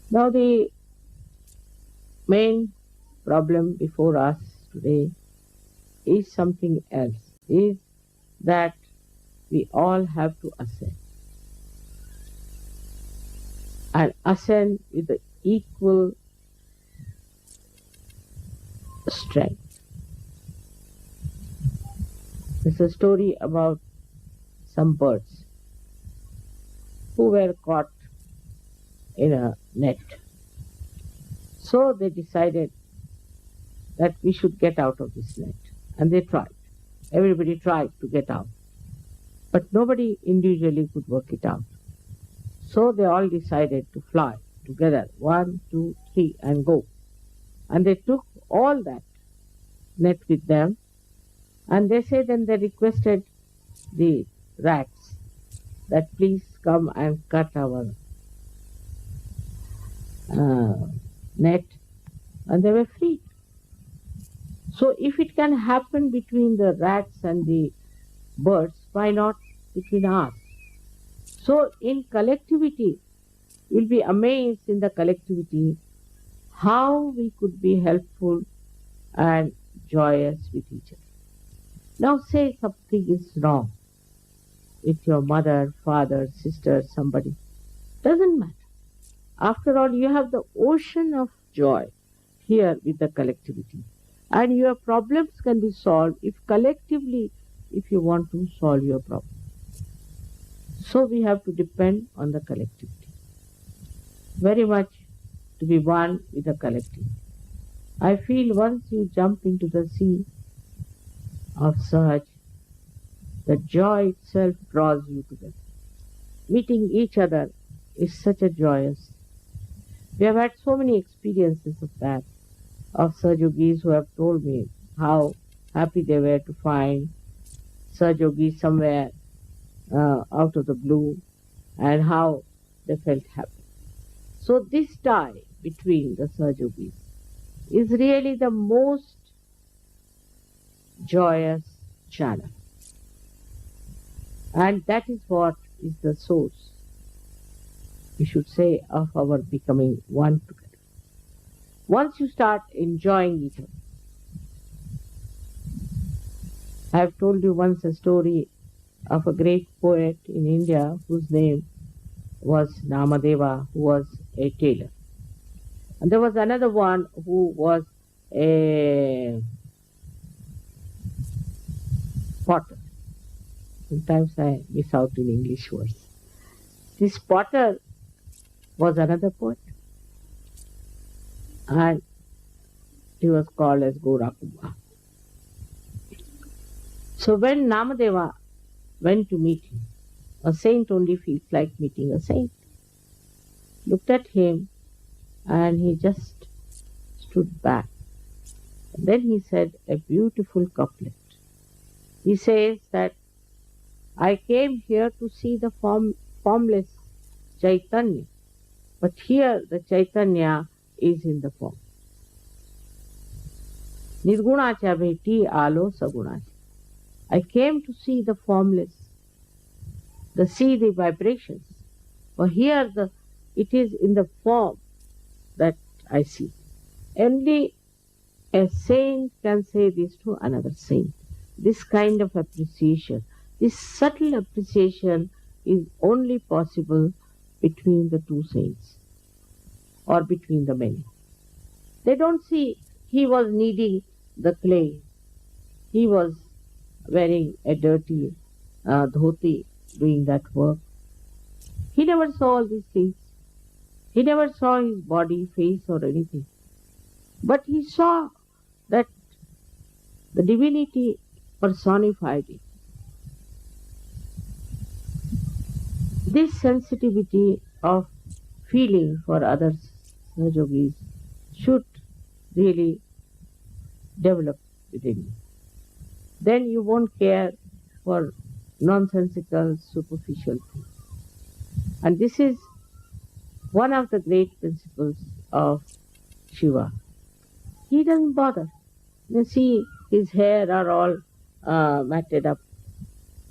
Now the main problem before us today is something else, is that we all have to ascend, and ascend with the equal strength. There's a story about some birds who were caught in a net. So they decided that we should get out of this net. And they tried. Everybody tried to get out. But nobody individually could work it out. So they all decided to fly together. 1, 2, 3, and go. And they took all that net with them. And they said, then they requested the rats that please come and cut our net. And they were free. So if it can happen between the rats and the birds, why not between us? So in collectivity, we'll be amazed in the collectivity how we could be helpful and joyous with each other. Now say something is wrong with your mother, father, sister, somebody. Doesn't matter. After all, you have the ocean of joy here with the collectivity. And your problems can be solved if collectively, if you want to solve your problem. So we have to depend on the collectivity. Very much to be one with the collective. I feel once you jump into the sea of Sahaj, the joy itself draws you together. Meeting each other is such a joyous. We have had so many experiences of that, of Sahajogis who have told me how happy they were to find Sahajogis somewhere out of the blue and how they felt happy. So this tie between the Sahajogis is really the most joyous channel. And that is what is the source, we should say, of our becoming one together. Once you start enjoying each other. I have told you once a story of a great poet in India whose name was Namadeva, who was a tailor. And there was another one who was a potter. Sometimes I miss out in English words. This potter was another poet. And he was called as Gorakuba. So when Namadeva went to meet him, a saint only feels like meeting a saint, looked at him and he just stood back. And then he said a beautiful couplet. He says that I came here to see the formless Chaitanya, but here the Chaitanya is in the form. Nirgunacha bheti alo sagunacha. I came to see the formless, see the vibrations. For here it is in the form that I see. Only a saint can say this to another saint. This kind of appreciation, this subtle appreciation is only possible between the two saints or between the many. They don't see he was kneading the clay. He was wearing a dirty dhoti doing that work. He never saw all these things. He never saw his body, face or anything. But he saw that the divinity personified it. This sensitivity of feeling for others, yogis, should really develop within you. Then you won't care for nonsensical, superficial things. And this is one of the great principles of Shiva. He doesn't bother. You see, his hair are all matted up.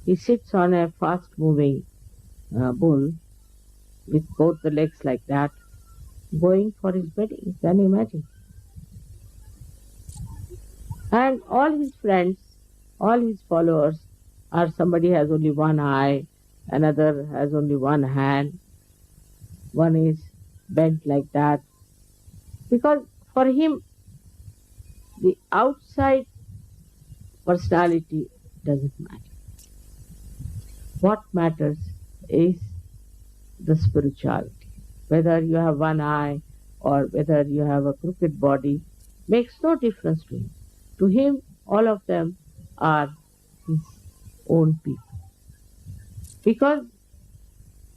He sits on a fast-moving bull with both the legs like that. going for his wedding. Can you imagine? And all his friends, all his followers are somebody has only one eye, another has only one hand, one is bent like that. Because for him, the outside personality doesn't matter. What matters is the spirituality. Whether you have one eye or whether you have a crooked body makes no difference to him. To him, all of them are his own people. Because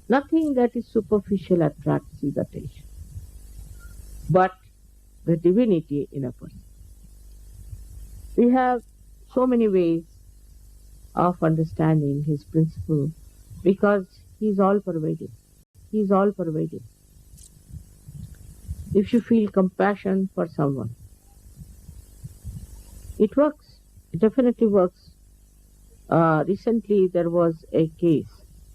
nothing that is superficial attracts his attention, but the divinity in a person. We have so many ways of understanding his principle because he is all pervading. He is all pervading. If you feel compassion for someone, it works. It definitely works. Recently, there was a case